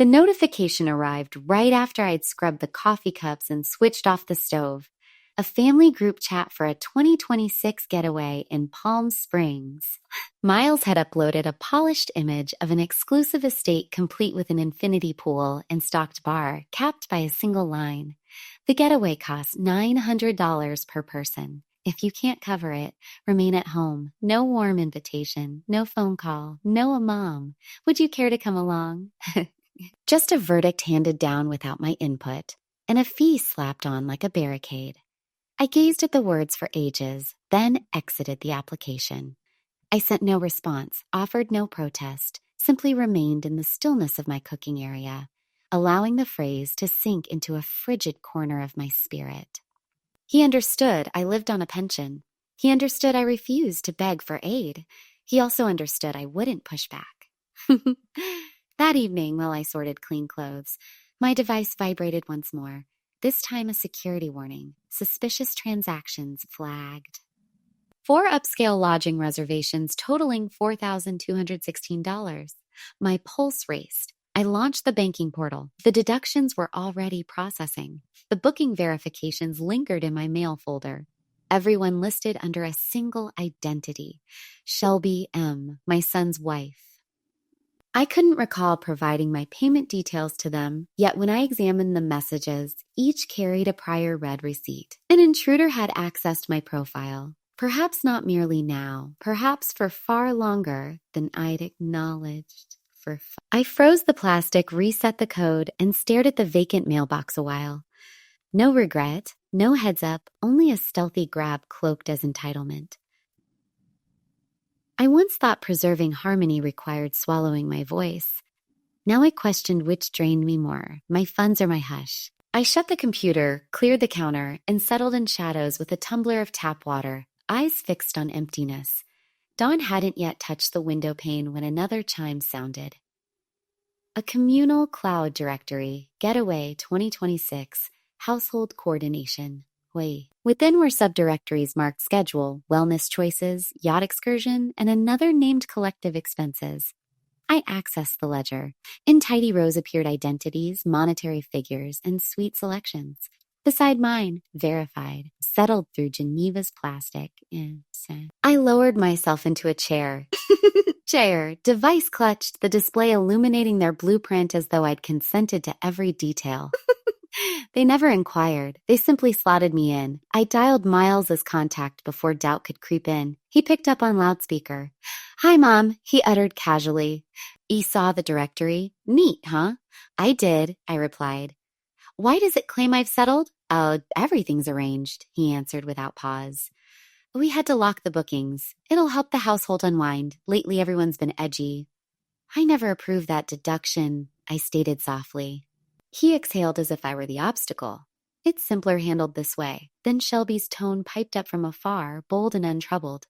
The notification arrived right after I'd scrubbed the coffee cups and switched off the stove. A family group chat for a 2026 getaway in Palm Springs. Miles had uploaded a polished image of an exclusive estate complete with an infinity pool and stocked bar, capped by a single line. The getaway costs $900 per person. If you can't cover it, remain at home. No warm invitation, no phone call, no a mom. Would you care to come along? Just a verdict handed down without my input, and a fee slapped on like a barricade. I gazed at the words for ages, then exited the application. I sent no response, offered no protest, simply remained in the stillness of my cooking area, allowing the phrase to sink into a frigid corner of my spirit. He understood I lived on a pension. He understood I refused to beg for aid. He also understood I wouldn't push back. That evening, while I sorted clean clothes, my device vibrated once more, this time a security warning. Suspicious transactions flagged. 4 upscale lodging reservations totaling $4,216. My pulse raced. I launched the banking portal. The deductions were already processing. The booking verifications lingered in my mail folder. Everyone listed under a single identity. Shelby M., my son's wife. I couldn't recall providing my payment details to them, yet when I examined the messages, each carried a prior read receipt. An intruder had accessed my profile. Perhaps not merely now, perhaps for far longer than I'd acknowledged. I froze the plastic, reset the code, and stared at the vacant mailbox a while. No regret, no heads up, only a stealthy grab cloaked as entitlement. I once thought preserving harmony required swallowing my voice. Now I questioned which drained me more, my funds or my hush. I shut the computer, cleared the counter, and settled in shadows with a tumbler of tap water, eyes fixed on emptiness. Dawn hadn't yet touched the window pane when another chime sounded. A communal cloud directory, Getaway 2026, Household Coordination. Within were subdirectories marked Schedule, Wellness Choices, Yacht Excursion, and another named Collective Expenses. I accessed the ledger. In tidy rows appeared identities, monetary figures, and suite selections. Beside mine, verified, settled through Geneva's plastic. I lowered myself into a chair. Device clutched, the display illuminating their blueprint as though I'd consented to every detail. They never inquired. They simply slotted me in. I dialed Miles as contact before doubt could creep in. He picked up on loudspeaker. "Hi, Mom," he uttered casually. "You saw the directory? Neat, huh?" "I did," I replied. "Why does it claim I've settled?" "Oh, everything's arranged," he answered without pause. "We had to lock the bookings. It'll help the household unwind. Lately, everyone's been edgy." "I never approved that deduction," I stated softly. He exhaled as if I were the obstacle. "It's simpler handled this way." Then Shelby's tone piped up from afar, bold and untroubled.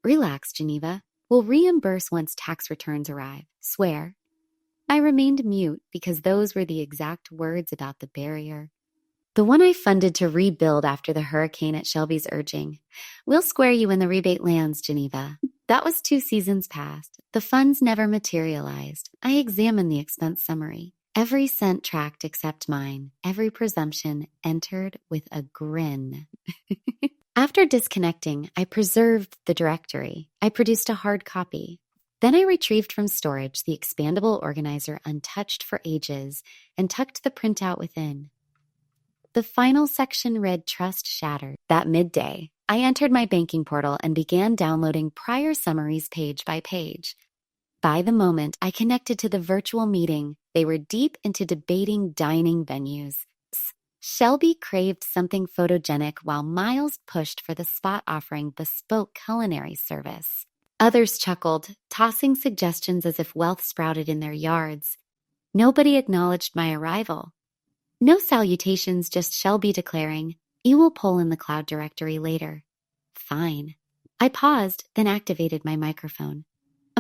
"Relax, Geneva. We'll reimburse once tax returns arrive. Swear." I remained mute because those were the exact words about the barrier. The one I funded to rebuild after the hurricane at Shelby's urging. "We'll square you when the rebate lands, Geneva." That was 2 seasons past. The funds never materialized. I examined the expense summary. Every cent tracked except mine, every presumption entered with a grin. After disconnecting, I preserved the directory. I produced a hard copy. Then I retrieved from storage the expandable organizer untouched for ages and tucked the printout within. The final section read "Trust Shattered." That midday, I entered my banking portal and began downloading prior summaries page by page. By the moment I connected to the virtual meeting, they were deep into debating dining venues. Shelby craved something photogenic while Miles pushed for the spot offering bespoke culinary service. Others chuckled, tossing suggestions as if wealth sprouted in their yards. Nobody acknowledged my arrival. No salutations, just Shelby declaring, "You will pull in the cloud directory later." Fine. I paused, then activated my microphone.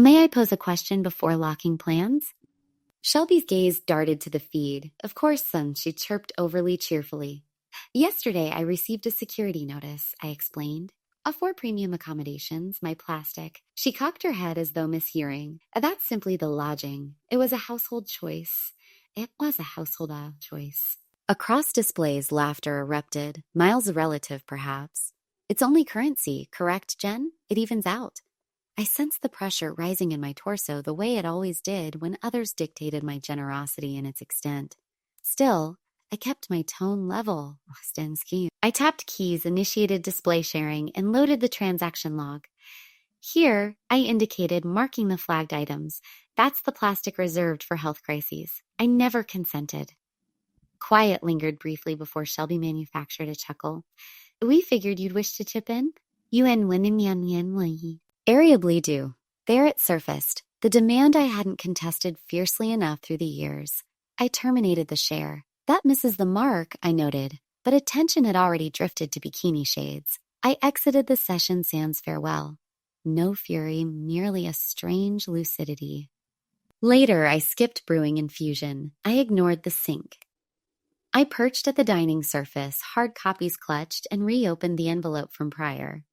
"May I pose a question before locking plans?" Shelby's gaze darted to the feed. "Of course, son," she chirped overly cheerfully. "Yesterday I received a security notice," I explained. "4 premium accommodations, my plastic." She cocked her head as though mishearing. "That's simply the lodging. It was a household choice. It was a household choice. Across displays, laughter erupted. Miles a relative, perhaps. It's only currency, correct, Jen? It evens out. I sensed the pressure rising in my torso the way it always did when others dictated my generosity and its extent. Still, I kept my tone level. I tapped keys, initiated display sharing, and loaded the transaction log. Here, I indicated marking the flagged items. That's the plastic reserved for health crises. I never consented. Quiet lingered briefly before Shelby manufactured a chuckle. We figured you'd wish to chip in. Variably do. There it surfaced, the demand I hadn't contested fiercely enough through the years. I terminated the share. That misses the mark, I noted, but attention had already drifted to bikini shades. I exited the session sans farewell. No fury, merely a strange lucidity. Later, I skipped brewing infusion. I ignored the sink. I perched at the dining surface, hard copies clutched, and reopened the envelope from prior.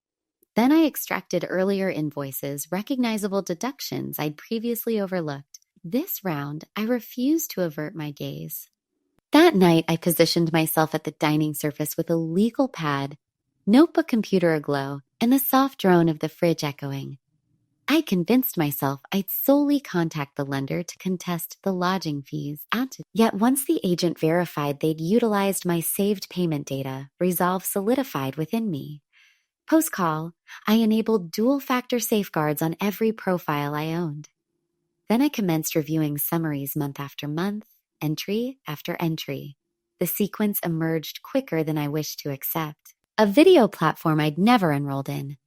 Then I extracted earlier invoices, recognizable deductions I'd previously overlooked. This round, I refused to avert my gaze. That night, I positioned myself at the dining surface with a legal pad, notebook computer aglow, and the soft drone of the fridge echoing. I convinced myself I'd solely contact the lender to contest the lodging fees. Yet once the agent verified they'd utilized my saved payment data, resolve solidified within me. Post-call, I enabled dual-factor safeguards on every profile I owned. Then I commenced reviewing summaries month after month, entry after entry. The sequence emerged quicker than I wished to accept. A video platform I'd never enrolled in.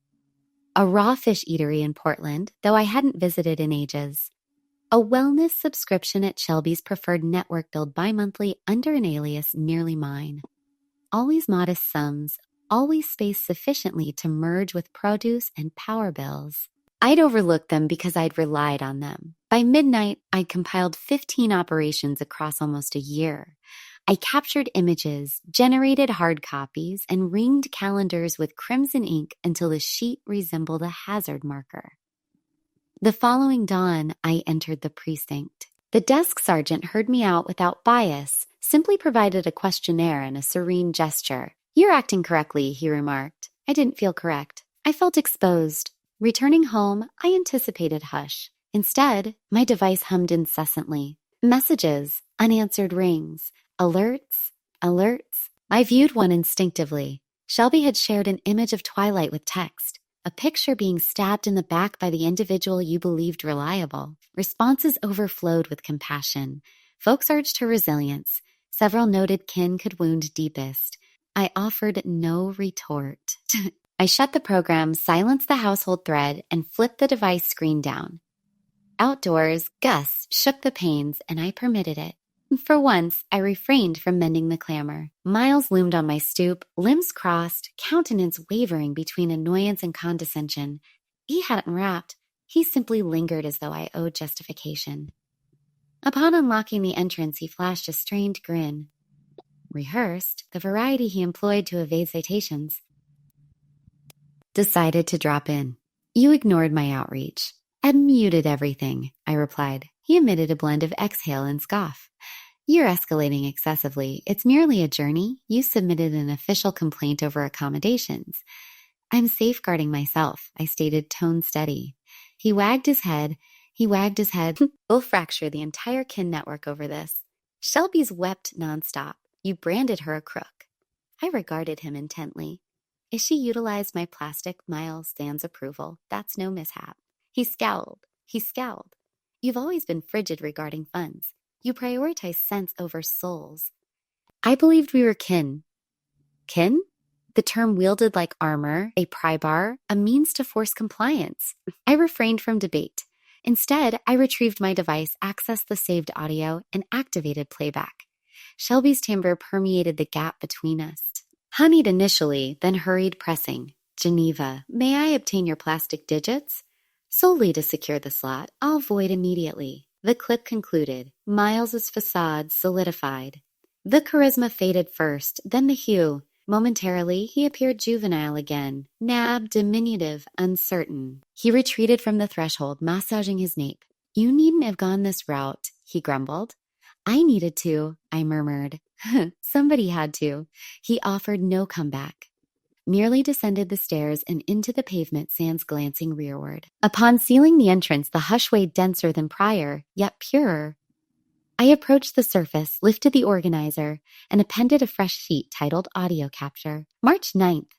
A raw fish eatery in Portland, though I hadn't visited in ages. A wellness subscription at Shelby's preferred network billed bi-monthly under an alias nearly mine. Always modest sums, always spaced sufficiently to merge with produce and power bills. I'd overlooked them because I'd relied on them. By midnight, I'd compiled 15 operations across almost a year. I captured images, generated hard copies, and ringed calendars with crimson ink until the sheet resembled a hazard marker. The following dawn, I entered the precinct. The desk sergeant heard me out without bias, simply provided a questionnaire and a serene gesture. "You're acting correctly," he remarked. I didn't feel correct. I felt exposed. Returning home, I anticipated hush. Instead, my device hummed incessantly. Messages, unanswered rings, alerts. I viewed one instinctively. Shelby had shared an image of Twilight with text, a picture being stabbed in the back by the individual you believed reliable. Responses overflowed with compassion. Folks urged her resilience. Several noted kin could wound deepest. I offered no retort. I shut the program, silenced the household thread, and flipped the device screen down. Outdoors, gusts shook the panes, and I permitted it. For once, I refrained from mending the clamor. Miles loomed on my stoop, limbs crossed, countenance wavering between annoyance and condescension. He hadn't rapped. He simply lingered as though I owed justification. Upon unlocking the entrance, he flashed a strained grin. Rehearsed, the variety he employed to evade citations. Decided to drop in. You ignored my outreach. I muted everything, I replied. He emitted a blend of exhale and scoff. You're escalating excessively. It's merely a journey. You submitted an official complaint over accommodations. I'm safeguarding myself, I stated, tone steady. He wagged his head. We'll fracture the entire kin network over this. Shelby's wept nonstop. You branded her a crook. I regarded him intently. If she utilized my plastic, Miles stands approval. That's no mishap. He scowled. You've always been frigid regarding funds. You prioritize sense over souls. I believed we were kin. Kin? The term wielded like armor, a pry bar, a means to force compliance. I refrained from debate. Instead, I retrieved my device, accessed the saved audio, and activated playback. Shelby's timbre permeated the gap between us. Honeyed initially, then hurried pressing. Geneva, may I obtain your plastic digits? Solely to secure the slot, I'll void immediately. The clip concluded. Miles's facade solidified. The charisma faded first, then the hue. Momentarily, he appeared juvenile again, nabbed, diminutive, uncertain. He retreated from the threshold, massaging his nape. You needn't have gone this route, he grumbled. I needed to, I murmured. Somebody had to. He offered no comeback. Merely descended the stairs and into the pavement, sans glancing rearward. Upon sealing the entrance, the hush weighed denser than prior, yet purer. I approached the surface, lifted the organizer, and appended a fresh sheet titled Audio Capture. March 9th.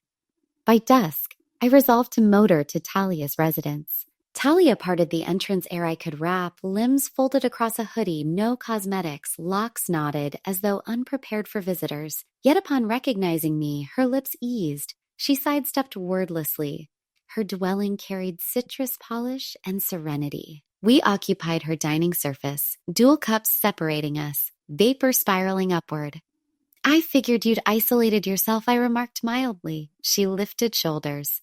By dusk, I resolved to motor to Talia's residence. Talia parted the entrance ere I could rap, limbs folded across a hoodie, no cosmetics, locks knotted, as though unprepared for visitors. Yet upon recognizing me, her lips eased. She sidestepped wordlessly. Her dwelling carried citrus polish and serenity. We occupied her dining surface, dual cups separating us, vapor spiraling upward. I figured you'd isolated yourself, I remarked mildly. She lifted shoulders.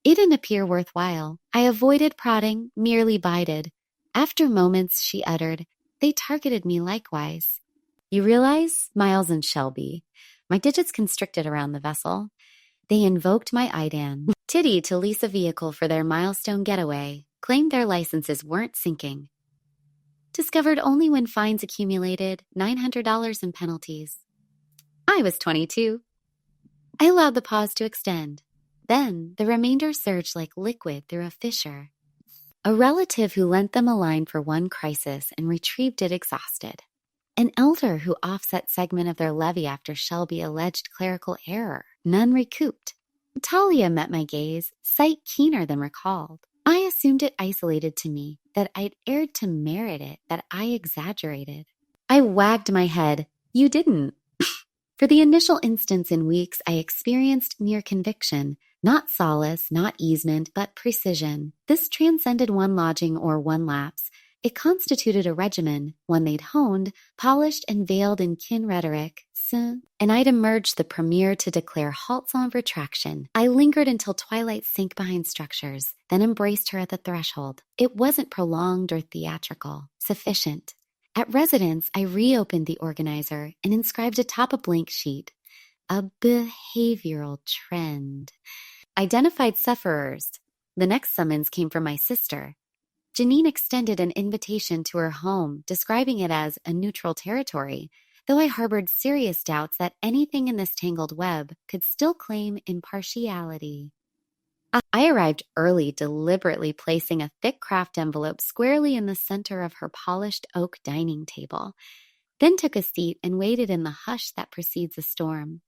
It didn't appear worthwhile. I avoided prodding, merely bided. After moments, she uttered, they targeted me likewise. You realize, Miles and Shelby, my digits constricted around the vessel. They invoked my IDAN. Titty to lease a vehicle for their milestone getaway, claimed their licenses weren't syncing. Discovered only when fines accumulated, $900 in penalties. I was 22. I allowed the pause to extend. Then the remainder surged like liquid through a fissure. A relative who lent them a line for one crisis and retrieved it exhausted. An elder who offset segment of their levy after Shelby alleged clerical error. None recouped. Talia met my gaze, sight keener than recalled. I assumed it isolated to me, that I'd erred to merit it, that I exaggerated. I wagged my head. You didn't. For the initial instance in weeks, I experienced near conviction, not solace, not easement, but precision. This transcended one lodging or one lapse. It constituted a regimen, one they'd honed, polished and veiled in kin rhetoric, and I'd emerged the premier to declare halt sans retraction. I lingered until twilight sank behind structures, then embraced her at the threshold. It wasn't prolonged or theatrical, sufficient. At residence, I reopened the organizer and inscribed atop a blank sheet, a behavioral trend. Identified sufferers. The next summons came from my sister. Janine extended an invitation to her home, describing it as a neutral territory, though I harbored serious doubts that anything in this tangled web could still claim impartiality. I arrived early, deliberately placing a thick craft envelope squarely in the center of her polished oak dining table, then took a seat and waited in the hush that precedes a storm.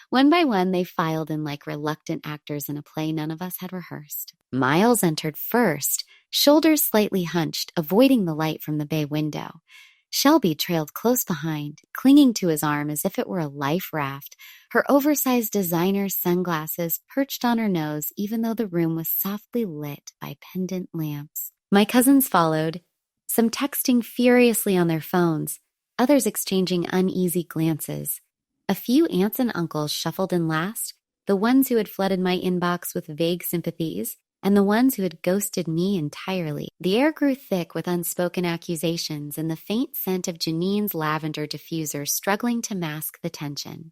One by one, they filed in like reluctant actors in a play none of us had rehearsed. Miles entered first, shoulders slightly hunched, avoiding the light from the bay window. Shelby trailed close behind, clinging to his arm as if it were a life raft, her oversized designer sunglasses perched on her nose even though the room was softly lit by pendant lamps. My cousins followed, some texting furiously on their phones, others exchanging uneasy glances. A few aunts and uncles shuffled in last, the ones who had flooded my inbox with vague sympathies, and the ones who had ghosted me entirely. The air grew thick with unspoken accusations and the faint scent of Janine's lavender diffuser struggling to mask the tension.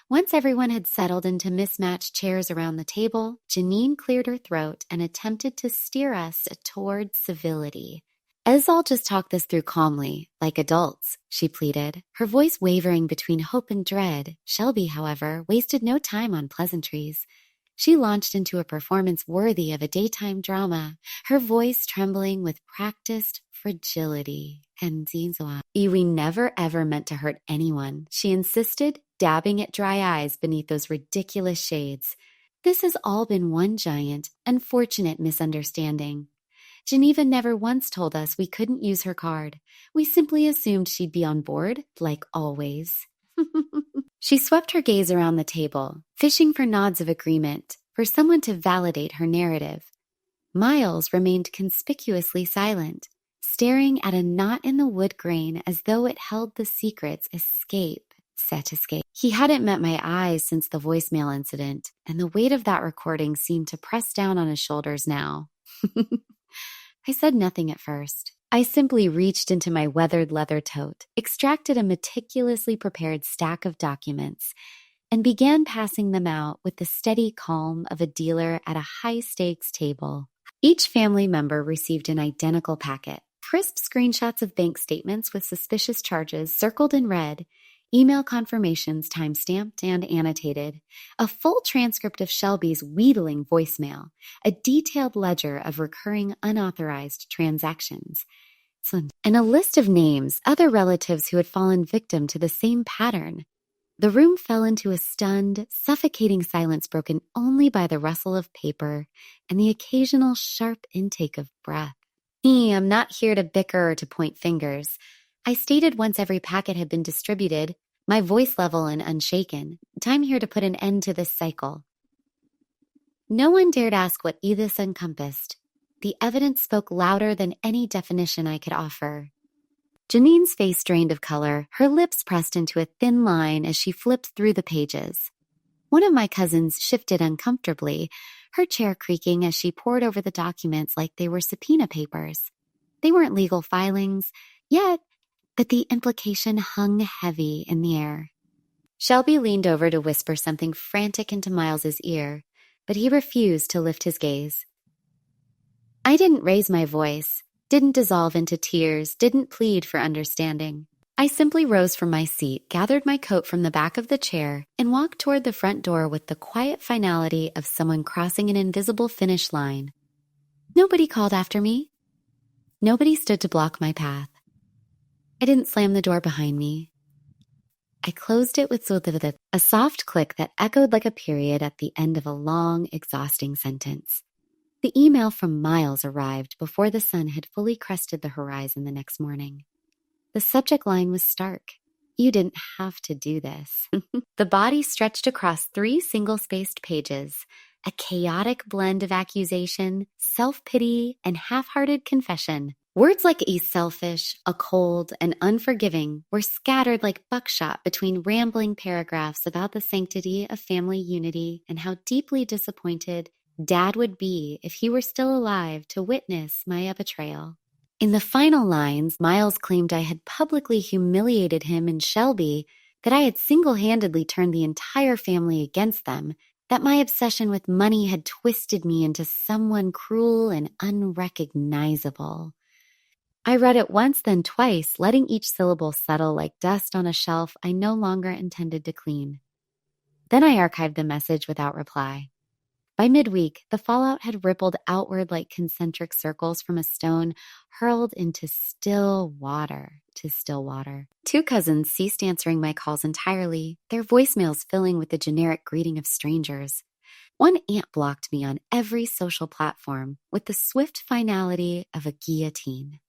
Once everyone had settled into mismatched chairs around the table, Janine cleared her throat and attempted to steer us toward civility. Let's all just talk this through calmly, like adults, she pleaded, her voice wavering between hope and dread. Shelby, however, wasted no time on pleasantries. She launched into a performance worthy of a daytime drama, her voice trembling with practiced fragility. And we never ever meant to hurt anyone, she insisted, dabbing at dry eyes beneath those ridiculous shades. This has all been one giant, unfortunate misunderstanding. Geneva never once told us we couldn't use her card. We simply assumed she'd be on board, like always. She swept her gaze around the table, fishing for nods of agreement, for someone to validate her narrative. Miles remained conspicuously silent, staring at a knot in the wood grain as though it held the secret's set escape. He hadn't met my eyes since the voicemail incident, and the weight of that recording seemed to press down on his shoulders now. I said nothing at first. I simply reached into my weathered leather tote, extracted a meticulously prepared stack of documents, and began passing them out with the steady calm of a dealer at a high-stakes table. Each family member received an identical packet, Crisp screenshots of bank statements with suspicious charges circled in red, email confirmations time-stamped and annotated, a full transcript of Shelby's wheedling voicemail, a detailed ledger of recurring unauthorized transactions, and a list of names, other relatives who had fallen victim to the same pattern. The room fell into a stunned, suffocating silence broken only by the rustle of paper and the occasional sharp intake of breath. I'm not here to bicker or to point fingers. I stated once every packet had been distributed, my voice level and unshaken. Time here to put an end to this cycle. No one dared ask what Edith encompassed. The evidence spoke louder than any definition I could offer. Janine's face drained of color, her lips pressed into a thin line as she flipped through the pages. One of my cousins shifted uncomfortably, her chair creaking as she pored over the documents like they were subpoena papers. They weren't legal filings, yet, but the implication hung heavy in the air. Shelby leaned over to whisper something frantic into Miles's ear, but he refused to lift his gaze. I didn't raise my voice, didn't dissolve into tears, didn't plead for understanding. I simply rose from my seat, gathered my coat from the back of the chair, and walked toward the front door with the quiet finality of someone crossing an invisible finish line. Nobody called after me. Nobody stood to block my path. I didn't slam the door behind me. I closed it with a soft click that echoed like a period at the end of a long, exhausting sentence. The email from Miles arrived before the sun had fully crested the horizon the next morning. The subject line was stark. You didn't have to do this. The body stretched across 3 single-spaced pages, a chaotic blend of accusation, self-pity, and half-hearted confession. Words like a selfish, a cold, and unforgiving were scattered like buckshot between rambling paragraphs about the sanctity of family unity and how deeply disappointed Dad would be if he were still alive to witness my betrayal. In the final lines, Miles claimed I had publicly humiliated him and Shelby, that I had single-handedly turned the entire family against them, that my obsession with money had twisted me into someone cruel and unrecognizable. I read it once, then twice, letting each syllable settle like dust on a shelf I no longer intended to clean. Then I archived the message without reply. By midweek, the fallout had rippled outward like concentric circles from a stone hurled into still water. 2 cousins ceased answering my calls entirely, their voicemails filling with the generic greeting of strangers. One aunt blocked me on every social platform with the swift finality of a guillotine.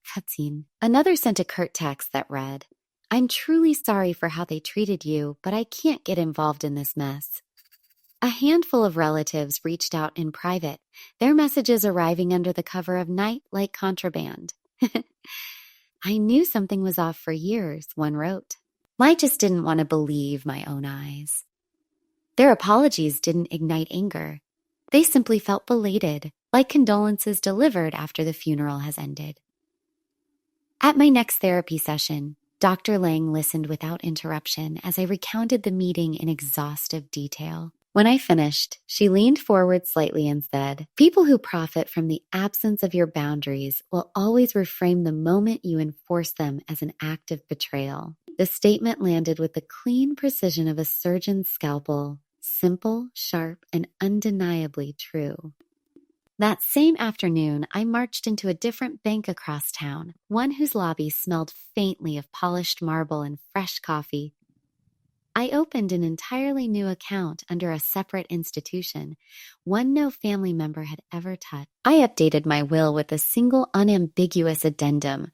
Another sent a curt text that read, I'm truly sorry for how they treated you, but I can't get involved in this mess. A handful of relatives reached out in private, their messages arriving under the cover of night like contraband. I knew something was off for years, one wrote. I just didn't want to believe my own eyes. Their apologies didn't ignite anger. They simply felt belated, like condolences delivered after the funeral has ended. At my next therapy session, Dr. Lang listened without interruption as I recounted the meeting in exhaustive detail. When I finished, she leaned forward slightly and said, people who profit from the absence of your boundaries will always reframe the moment you enforce them as an act of betrayal. The statement landed with the clean precision of a surgeon's scalpel, simple, sharp, and undeniably true. That same afternoon, I marched into a different bank across town, one whose lobby smelled faintly of polished marble and fresh coffee. I opened an entirely new account under a separate institution, one no family member had ever touched. I updated my will with a single unambiguous addendum.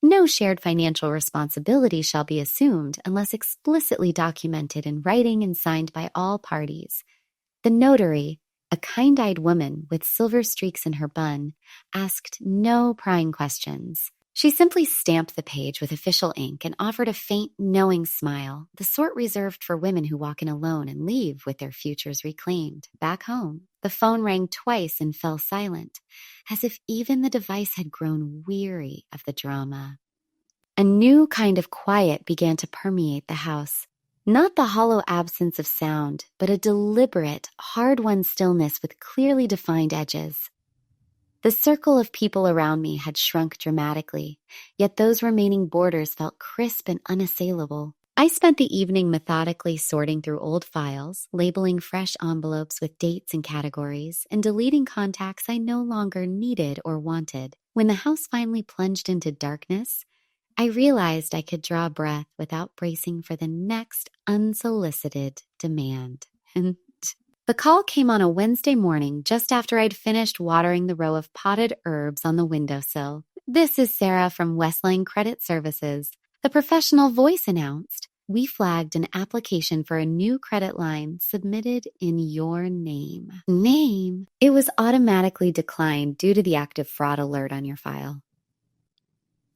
No shared financial responsibility shall be assumed unless explicitly documented in writing and signed by all parties. The notary, a kind-eyed woman with silver streaks in her bun, asked no prying questions. She simply stamped the page with official ink and offered a faint, knowing smile, the sort reserved for women who walk in alone and leave with their futures reclaimed. Back home, the phone rang twice and fell silent, as if even the device had grown weary of the drama. A new kind of quiet began to permeate the house. Not the hollow absence of sound, but a deliberate, hard-won stillness with clearly defined edges. The circle of people around me had shrunk dramatically, yet those remaining borders felt crisp and unassailable. I spent the evening methodically sorting through old files, labeling fresh envelopes with dates and categories, and deleting contacts I no longer needed or wanted. When the house finally plunged into darkness, I realized I could draw a breath without bracing for the next unsolicited demand. And the call came on a Wednesday morning just after I'd finished watering the row of potted herbs on the windowsill. "This is Sarah from Westline Credit Services," the professional voice announced. "We flagged an application for a new credit line submitted in your name." Name? It was automatically declined due to the active fraud alert on your file.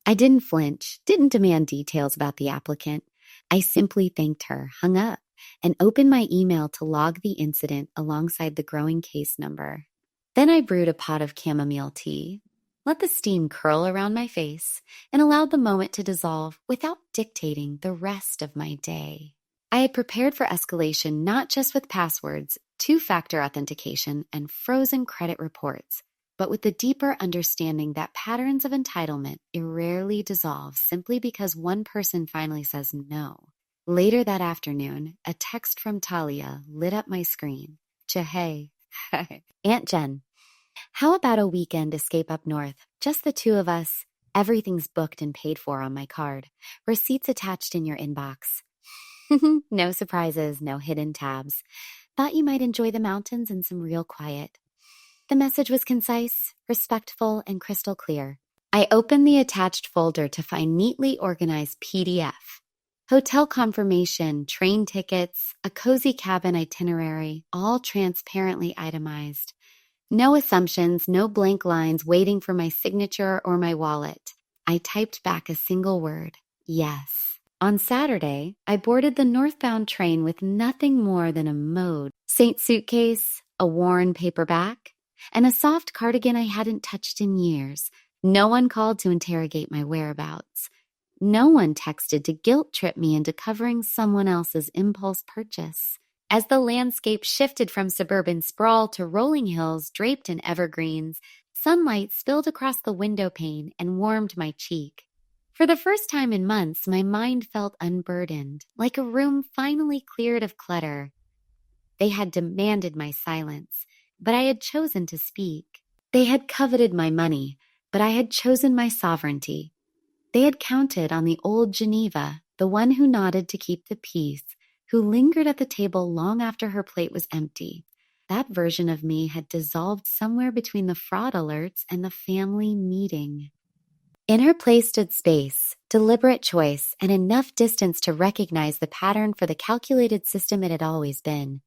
I didn't flinch, didn't demand details about the applicant. I simply thanked her, hung up, and opened my email to log the incident alongside the growing case number. Then I brewed a pot of chamomile tea, let the steam curl around my face, and allowed the moment to dissolve without dictating the rest of my day. I had prepared for escalation not just with passwords, two-factor authentication, and frozen credit reports, but with the deeper understanding that patterns of entitlement rarely dissolve simply because one person finally says no. Later that afternoon, a text from Talia lit up my screen. Hey, Aunt Jen, how about a weekend escape up north? Just the two of us. Everything's booked and paid for on my card. Receipts attached in your inbox. No surprises, no hidden tabs. Thought you might enjoy the mountains and some real quiet. The message was concise, respectful, and crystal clear. I opened the attached folder to find neatly organized PDF. Hotel confirmation, train tickets, a cozy cabin itinerary, all transparently itemized. No assumptions, no blank lines waiting for my signature or my wallet. I typed back a single word, yes. On Saturday, I boarded the northbound train with nothing more than a mode Saint suitcase, a worn paperback, and a soft cardigan I hadn't touched in years. No one called to interrogate my whereabouts. No one texted to guilt trip me into covering someone else's impulse purchase. As the landscape shifted from suburban sprawl to rolling hills draped in evergreens, sunlight spilled across the window pane and warmed my cheek. For the first time in months, my mind felt unburdened, like a room finally cleared of clutter. They had demanded my silence, but I had chosen to speak. They had coveted my money, but I had chosen my sovereignty. They had counted on the old Geneva, the one who nodded to keep the peace, who lingered at the table long after her plate was empty. That version of me had dissolved somewhere between the fraud alerts and the family meeting. In her place stood space, deliberate choice, and enough distance to recognize the pattern for the calculated system it had always been.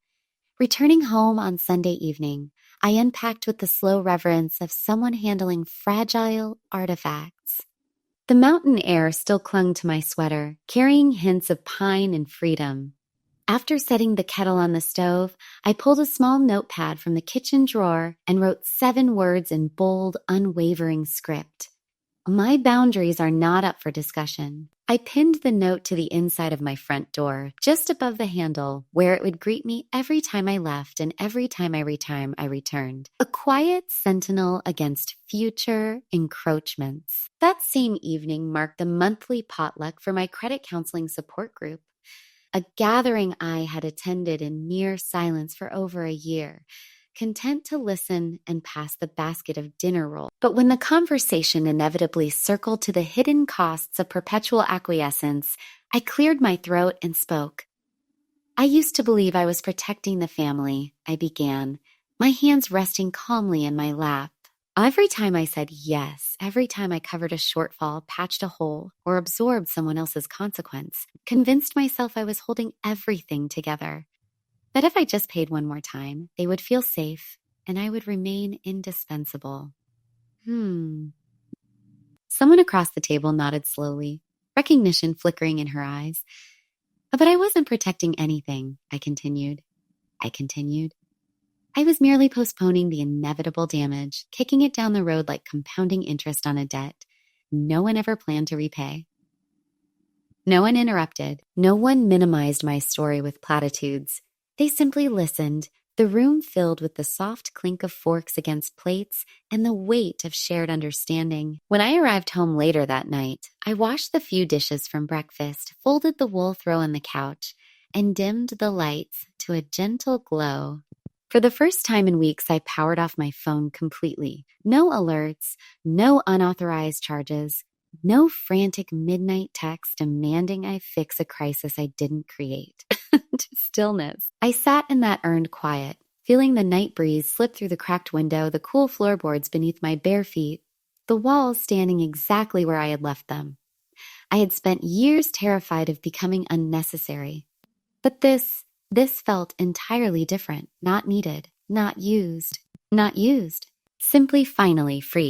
Returning home on Sunday evening, I unpacked with the slow reverence of someone handling fragile artifacts. The mountain air still clung to my sweater, carrying hints of pine and freedom. After setting the kettle on the stove, I pulled a small notepad from the kitchen drawer and wrote 7 words in bold, unwavering script. My boundaries are not up for discussion. I pinned the note to the inside of my front door, just above the handle, where it would greet me every time I left and every time I returned. A quiet sentinel against future encroachments. That same evening marked the monthly potluck for my credit counseling support group, a gathering I had attended in near silence for over a year, content to listen and pass the basket of dinner rolls. But when the conversation inevitably circled to the hidden costs of perpetual acquiescence, I cleared my throat and spoke. "I used to believe I was protecting the family," I began, my hands resting calmly in my lap. Every time I said yes, every time I covered a shortfall, patched a hole, or absorbed someone else's consequence, convinced myself I was holding everything together. That if I just paid one more time, they would feel safe and I would remain indispensable. Someone across the table nodded slowly, recognition flickering in her eyes. But I wasn't protecting anything, I continued. I was merely postponing the inevitable damage, kicking it down the road like compounding interest on a debt no one ever planned to repay. No one interrupted. No one minimized my story with platitudes. They simply listened, the room filled with the soft clink of forks against plates and the weight of shared understanding. When I arrived home later that night, I washed the few dishes from breakfast, folded the wool throw on the couch, and dimmed the lights to a gentle glow. For the first time in weeks, I powered off my phone completely. No alerts, no unauthorized charges, no frantic midnight text demanding I fix a crisis I didn't create. Just stillness. I sat in that earned quiet, feeling the night breeze slip through the cracked window, the cool floorboards beneath my bare feet, the walls standing exactly where I had left them. I had spent years terrified of becoming unnecessary. But this felt entirely different, not needed, not used, simply finally free.